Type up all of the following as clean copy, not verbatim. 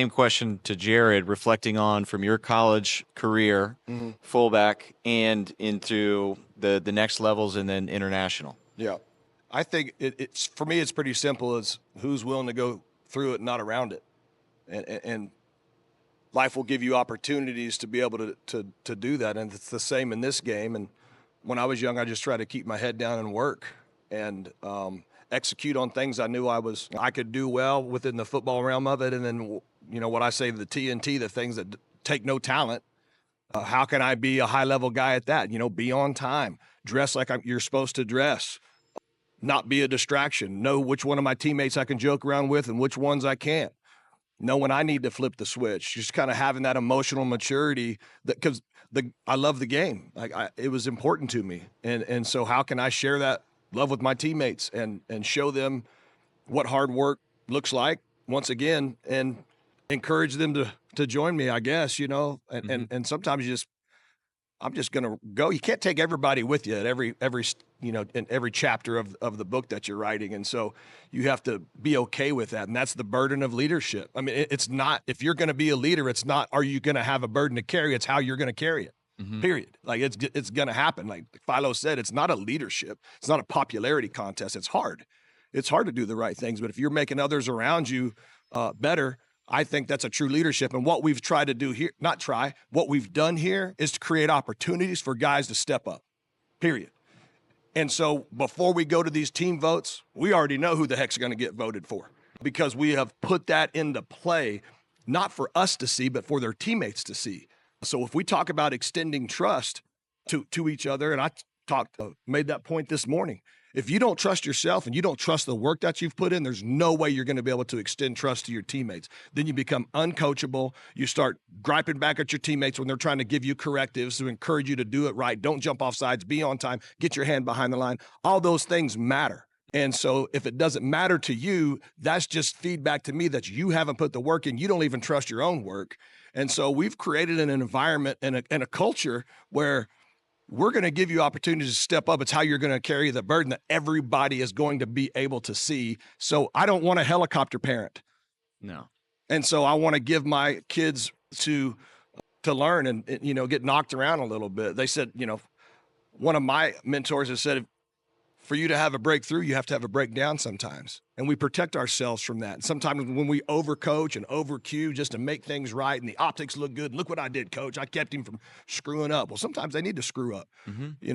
Same question to Jared, reflecting on from your college career, fullback, and into the next levels and then international. Yeah. I think it's for me, it's pretty simple. It's who's willing to go through it, not around it. And life will give you opportunities to be able to do that. And it's the same in this game. And when I was young, I just tried to keep my head down and work and execute on things I knew I could do well within the football realm of it. And then, what I say, the TNT, the things that take no talent. How can I be a high level guy at that? Be on time, dress like you're supposed to dress, not be a distraction, know which one of my teammates I can joke around with and which ones I can't. Know when I need to flip the switch. Just kind of having that emotional maturity because I love the game. It was important to me, and so how can I share that love with my teammates and show them what hard work looks like once again, and encourage them to join me, I guess, and sometimes I'm just going to go. You can't take everybody with you at every in every chapter of the book that you're writing. And so you have to be okay with that. And that's the burden of leadership. I mean, it's not, if you're going to be a leader, it's not, are you going to have a burden to carry? It's how you're going to carry it. Period. Like it's going to happen. Like Philo said, it's not a leadership. It's not a popularity contest. It's hard. It's hard to do the right things. But if you're making others around you better, I think that's a true leadership. And what we've tried to do here, what we've done here is to create opportunities for guys to step up, period. And so before we go to these team votes, we already know who the heck's going to get voted for because we have put that into play, not for us to see, but for their teammates to see. So if we talk about extending trust to each other, and I made that point this morning, if you don't trust yourself and you don't trust the work that you've put in, there's no way you're going to be able to extend trust to your teammates. Then you become uncoachable. You start griping back at your teammates when they're trying to give you correctives to encourage you to do it right. Don't jump off sides, be on time, get your hand behind the line. All those things matter. And so if it doesn't matter to you, that's just feedback to me that you haven't put the work in. You don't even trust your own work. And so we've created an environment and a culture where we're going to give you opportunities to step up. It's how you're going to carry the burden that everybody is going to be able to see. So I don't want a helicopter parent. No. And so I want to give my kids to learn and get knocked around a little bit. They said, one of my mentors has said, for you to have a breakthrough, you have to have a breakdown sometimes. And we protect ourselves from that. And sometimes when we overcoach and overcue just to make things right and the optics look good, look what I did, coach. I kept him from screwing up. Well, sometimes they need to screw up.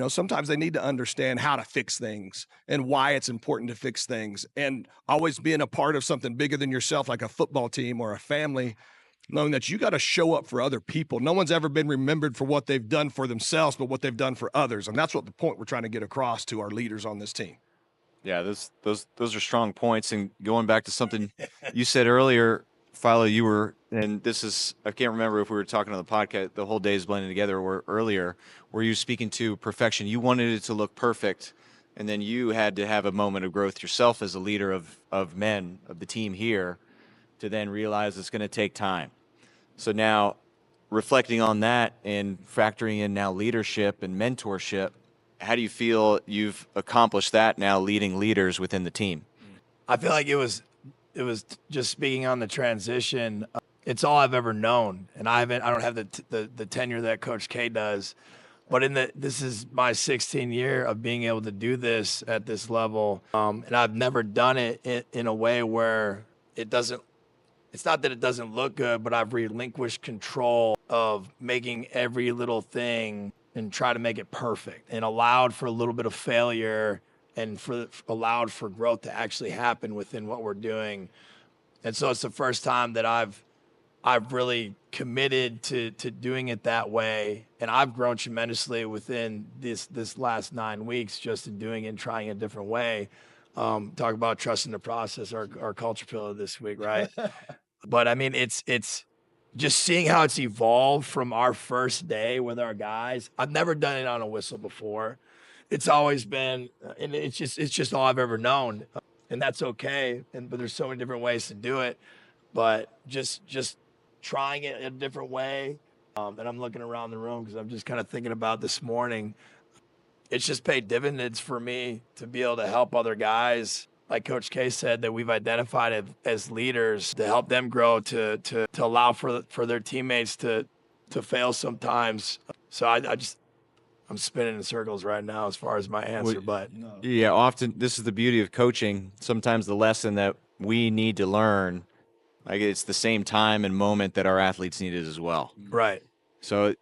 Sometimes they need to understand how to fix things and why it's important to fix things. And always being a part of something bigger than yourself, like a football team or a family, knowing that you got to show up for other people. No one's ever been remembered for what they've done for themselves, but what they've done for others. And that's what the point we're trying to get across to our leaders on this team. Yeah, those are strong points. And going back to something you said earlier, Philo, and this is, I can't remember if we were talking on the podcast, the whole day is blending together, or earlier, where you were speaking to perfection. You wanted it to look perfect, and then you had to have a moment of growth yourself as a leader of men, of the team here, to then realize it's going to take time. So now, reflecting on that and factoring in now leadership and mentorship, how do you feel you've accomplished that now, leading leaders within the team? I feel like it was just speaking on the transition. It's all I've ever known, and I don't have the tenure that Coach K does, but this is my 16th year of being able to do this at this level, and I've never done it in a way where it doesn't. It's not that it doesn't look good, but I've relinquished control of making every little thing and try to make it perfect, and allowed for a little bit of failure and allowed for growth to actually happen within what we're doing. And so it's the first time that I've really committed to doing it that way. And I've grown tremendously within this last 9 weeks just in doing it and trying a different way. Talk about trusting the process, our culture pillar this week, right? But I mean, it's just seeing how it's evolved from our first day with our guys. I've never done it on a whistle before. It's always been, and it's just all I've ever known, and that's okay. But there's so many different ways to do it. But just trying it a different way. And I'm looking around the room because I'm just kind of thinking about this morning. It's just paid dividends for me to be able to help other guys like Coach K said, that we've identified as leaders to help them grow, to allow for their teammates to fail sometimes. So I'm spinning in circles right now as far as my answer, but Yeah, often this is the beauty of coaching. Sometimes the lesson that we need to learn, like it's the same time and moment that our athletes need it as well. right. So